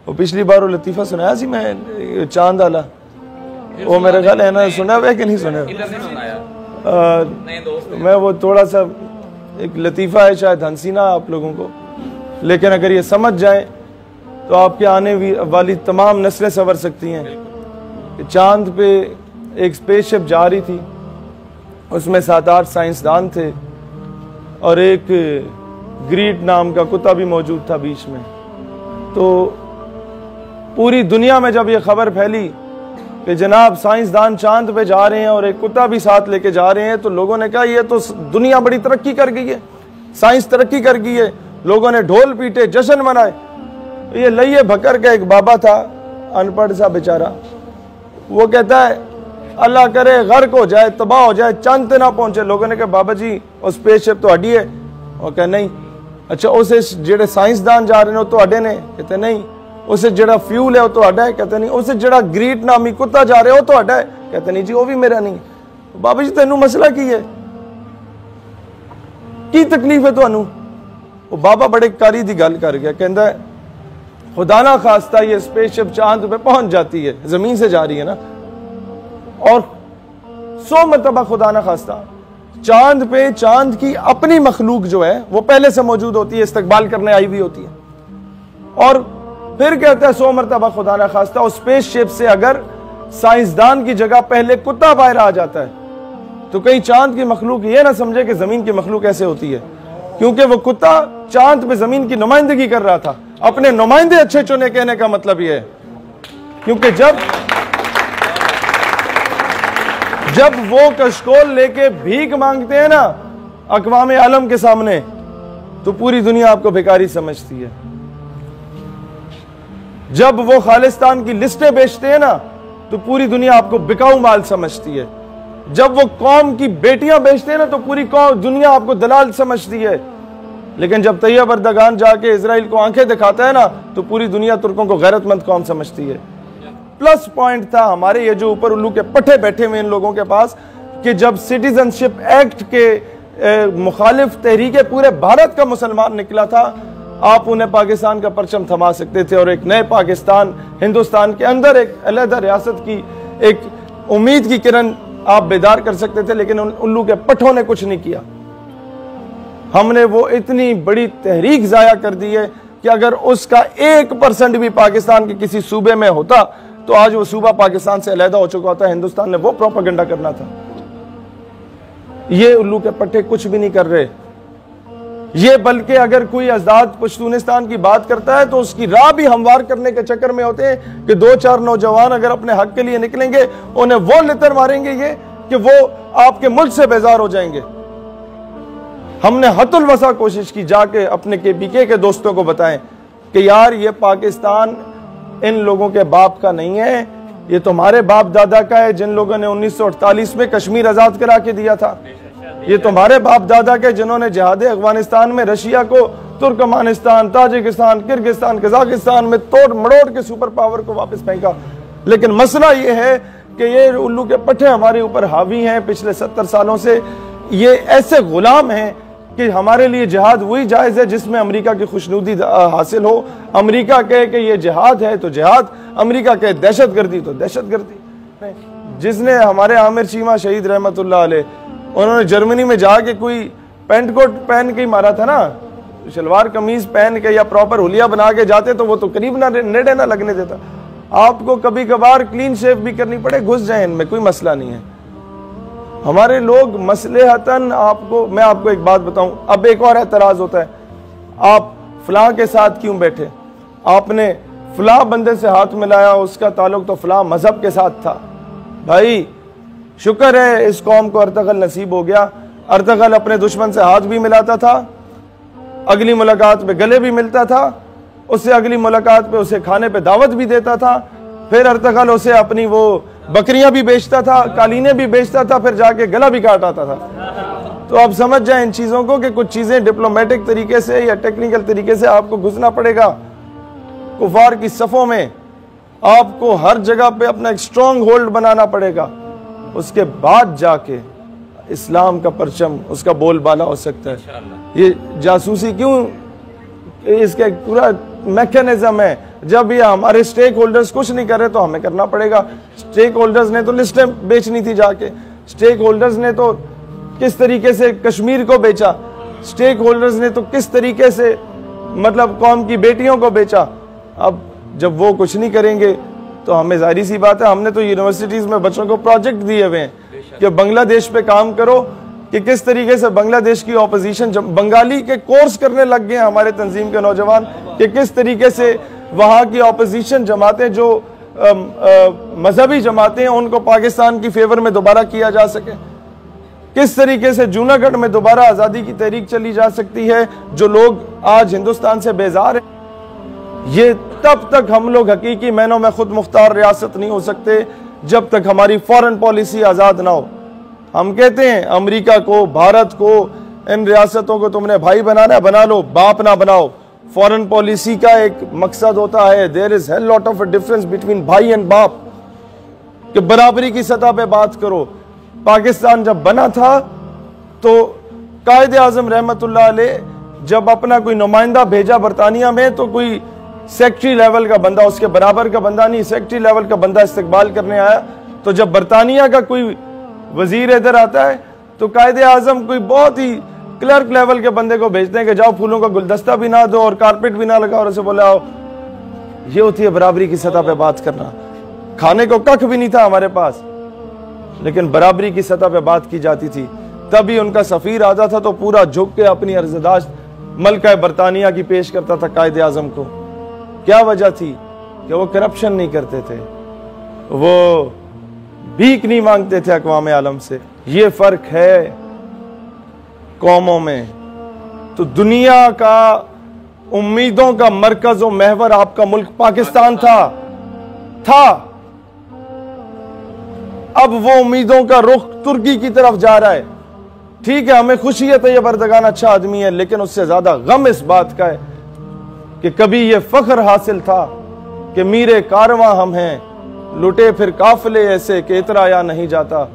वो पिछली बार वो लतीफ़ा सुनाया सी मैं चांद वाला, वो मेरे ख्याल है ना सुना हुआ है कि नहीं सुना? मैं वो थोड़ा सा एक लतीफ़ा है, शायद हंसी ना आप लोगों को, लेकिन अगर ये समझ जाए तो आपके आने वाली तमाम नस्लें संवर सकती हैं। चांद पे एक स्पेसशिप जा रही थी, उसमें 7-8 साइंसदान थे और एक ग्रीट नाम का कुत्ता भी मौजूद था बीच में। तो पूरी दुनिया में जब ये खबर फैली कि जनाब साइंसदान चांद पे जा रहे हैं और एक कुत्ता भी साथ लेके जा रहे हैं, तो लोगों ने कहा ये तो दुनिया बड़ी तरक्की कर गई है, साइंस तरक्की कर गई है। लोगों ने ढोल पीटे, जश्न मनाए। ये लइये भकर का एक बाबा था, अनपढ़ सा बेचारा, वो कहता है अल्लाह करे गर्क हो जाए, तबाह हो जाए, चांद पे ना पहुंचे। लोगों ने कहा बाबा जी वो स्पेसशिप तो हड्डी है। वो कहे नहीं। अच्छा उसे जेड़े साइंसदान जा रहे हैं तो अड्डे ने? कहते नहीं। उसे जेड़ा फ्यूल है वो तो अड्डा है? कहते नहीं। उसे जेड़ा ग्रीट नामी कुत्ता जा रहे हो तो अड्डा है? कहते नहीं जी वो भी मेरा नहीं। बाबा जी तेनू मसला की है, की तकलीफ है तुहानू? वो बाबा बड़े कारी दी गल कर गया, कहता है खुदा ना खास्ता ये स्पेसशिप चांद पे पहुंच जाती है, जमीन से जा रही है ना, और 100 मरतबा खुदा ना खास्ता चांद पे चांद की अपनी मखलूक जो है वो पहले से मौजूद होती है, इस्तकबाल करने आई हुई होती है। और फिर कहता है 100 मरतबा खुदा ना खास्ता उस स्पेसशिप से अगर साइंसदान की जगह पहले कुत्ता बाहर आ जाता है तो कहीं चांद की मखलूक ये ना समझे कि जमीन की मखलूक ऐसे होती है, क्योंकि वो कुत्ता चांद पे जमीन की नुमाइंदगी कर रहा था। अपने नुमाइंदे अच्छे चुने कहने का मतलब ये है, क्योंकि जब वो कशकोल लेके भीख मांगते हैं ना अक़वाम आलम के सामने, तो पूरी दुनिया आपको भिखारी समझती है। जब वो खालिस्तान की लिस्टें बेचते हैं ना तो पूरी दुनिया आपको बिकाऊ माल समझती है। जब वो कौम की बेटियां बेचते हैं ना तो पूरी कौम दुनिया आपको दलाल समझती है। लेकिन जब तैयब अर्दगान जाके इजराइल को आंखें दिखाता है ना तो पूरी दुनिया तुर्कों को गैरतमंद कौम समझती है। प्लस पॉइंट था हमारे ये जो ऊपर उल्लू के पट्टे बैठे हुए इन लोगों के पास कि जब सिटीजनशिप एक्ट के मुखालिफ तहरीके पूरे भारत का मुसलमान निकला था, आप उन्हें पाकिस्तान का परचम थमा सकते थे और एक नए पाकिस्तान, हिंदुस्तान के अंदर एक अलहदा रियासत की एक उम्मीद की किरण आप बेदार कर सकते थे। लेकिन उल्लू के पट्टों ने कुछ नहीं किया। हमने वो इतनी बड़ी तहरीक जाया कर दी है कि अगर उसका 1% भी पाकिस्तान के किसी सूबे में होता तो आज वो सूबा पाकिस्तान से अलहदा हो चुका होता। हिंदुस्तान ने वो प्रोपेगेंडा करना था। ये उल्लू के पट्टे कुछ भी नहीं कर रहे। ये बल्कि अगर कोई आजाद पश्तूनिस्तान की बात करता है तो उसकी राह भी हमवार करने के चक्कर में होते हैं कि 2-4 नौजवान अगर अपने हक के लिए निकलेंगे उन्हें वो लितर मारेंगे ये कि वो आपके मुल्क से बेजार हो जाएंगे। हमने हतुल वसा कोशिश की जाके अपने केपीके के दोस्तों को बताएं कि यार ये पाकिस्तान इन लोगों के बाप का नहीं है, ये तुम्हारे बाप दादा का है जिन लोगों ने 1948 में कश्मीर आजाद करा के दिया था। ये तुम्हारे बाप दादा के जिन्होंने जिहाद अफगानिस्तान में रशिया को तुर्कमानिस्तान, ताजिकिस्तान, किर्गिस्तान, कजाकिस्तान में तोड़ मड़ोड़ के सुपर पावर को वापस फेंका। लेकिन मसला ये है कि ये उल्लू के पट्टे हमारे ऊपर हावी हैं पिछले 70 सालों से। ये ऐसे गुलाम हैं कि हमारे लिए जिहाद वही जायज़ है जिसमें अमेरिका की खुशनुदी हासिल हो। अमेरिका कहे कि ये जिहाद है तो जिहाद, अमेरिका कहे दहशतगर्दी तो दहशतगर्दी। जिसने हमारे आमिर चीमा शहीद रहमतुल्लाह अलैह, उन्होंने जर्मनी में जाके कोई पेंट कोट पहन के ही मारा था ना, शलवार कमीज पहन के या प्रॉपर हुलिया बना के जाते तो वो तो करीब ना नेड़े ना लगने देता। आपको कभी कभार क्लीन शेव भी करनी पड़े, घुस जाए इनमें, कोई मसला नहीं है। हमारे लोग मसलेहतन मैं आपको एक बात बताऊं, अब एक और एतराज होता है, आप फलां के साथ क्यों बैठे, आपने फलां बंदे से हाथ मिलाया, उसका ताल्लुक तो फलां मजहब के साथ था। भाई शुक्र है इस कौम को अर्तगल नसीब हो गया। अर्तगल अपने दुश्मन से हाथ भी मिलाता था, अगली मुलाकात पे गले भी मिलता था, उससे अगली मुलाकात पे उसे खाने पे दावत भी देता था, फिर अर्तगल उसे अपनी वो बकरियां भी बेचता था, कालीने भी बेचता था, फिर जाके गला भी काट आता था। तो आप समझ जाए इन चीजों को कि कुछ चीजें डिप्लोमेटिक तरीके से या टेक्निकल तरीके से आपको घुसना पड़ेगा। कुफार की सफों में आपको हर जगह पे अपना एक स्ट्रॉन्ग होल्ड बनाना पड़ेगा, उसके बाद जाके इस्लाम का परचम, उसका बोलबाला हो सकता है। ये जासूसी क्यों, इसका एक पूरा मैकेनिज्म है। जब ये हमारे स्टेक होल्डर्स कुछ नहीं कर रहे तो हमें करना पड़ेगा। स्टेक होल्डर्स ने तो लिस्टें बेचनी थी जाके, स्टेक होल्डर्स ने तो किस तरीके से कश्मीर को बेचा, स्टेक होल्डर्स ने तो किस तरीके से मतलब कौम की बेटियों को बेचा। अब जब वो कुछ नहीं करेंगे तो हमें जाहिर सी बात है, हमने तो यूनिवर्सिटीज में बच्चों को प्रोजेक्ट दिए हुए हैं कि बांग्लादेश पे काम करो कि किस तरीके से बांग्लादेश की ऑपोजिशन, बंगाली के कोर्स करने लग गए हमारे तंजीम के नौजवान कि किस तरीके से वहाँ की ऑपोजिशन जमातें जो मजहबी जमातें हैं उनको पाकिस्तान की फेवर में दोबारा किया जा सके, किस तरीके से जूनागढ़ में दोबारा आज़ादी की तहरीक चली जा सकती है। जो लोग आज हिंदुस्तान से बेजार हैं, ये तब तक हम लोग हकीकी मायनों में खुद मुख्तार रियासत नहीं हो सकते जब तक हमारी फॉरेन पॉलिसी आज़ाद ना हो। हम कहते हैं अमेरिका को, भारत को, इन रियासतों को तुमने भाई बनाना है, बना लो, बाप ना बनाओ। फॉरेन पॉलिसी का एक मकसद होता है, there is hell lot of a difference between भाई एंड बाप, कि बराबरी की सतह पे बात करो। पाकिस्तान जब बना था तो कायद आजम रहमतुल्लाह अलैह जब अपना कोई नुमाइंदा भेजा बरतानिया में तो कोई सेक्रेटरी लेवल का बंदा, उसके बराबर का बंदा नहीं, सेक्रेटरी लेवल का बंदा इस्तकबाल करने आया। तो जब बरतानिया का कोई वजीर इधर आता है तो कायदे आजम कोई बहुत ही क्लर्क लेवल के बंदे को भेजते हैं कि जाओ फूलों का गुलदस्ता भी ना दो और कारपेट भी ना लगाओ और उसे बोला आओ। ये होती है बराबरी की सतह पे बात करना। खाने को कख भी नहीं था हमारे पास, लेकिन बराबरी की सतह पे बात की जाती थी। तभी उनका सफीर आता था तो पूरा झुक के अपनी अर्जदाश्त मलका बरतानिया की पेश करता था कायदे आजम को। क्या वजह थी कि वो करप्शन नहीं करते थे, वो भीख नहीं मांगते थे अक़वाम आलम से। ये फर्क है कौमों में। तो दुनिया का उम्मीदों का मरकज और महवर आपका मुल्क पाकिस्तान था। अब वो उम्मीदों का रुख तुर्की की तरफ जा रहा है। ठीक है, हमें खुशी है तैयब अर्दगान अच्छा आदमी है, लेकिन उससे ज्यादा गम इस बात का है कि कभी ये फख्र हासिल था कि मीरे कारवां हम हैं, लुटे फिर काफिले ऐसे कि इतराया नहीं जाता।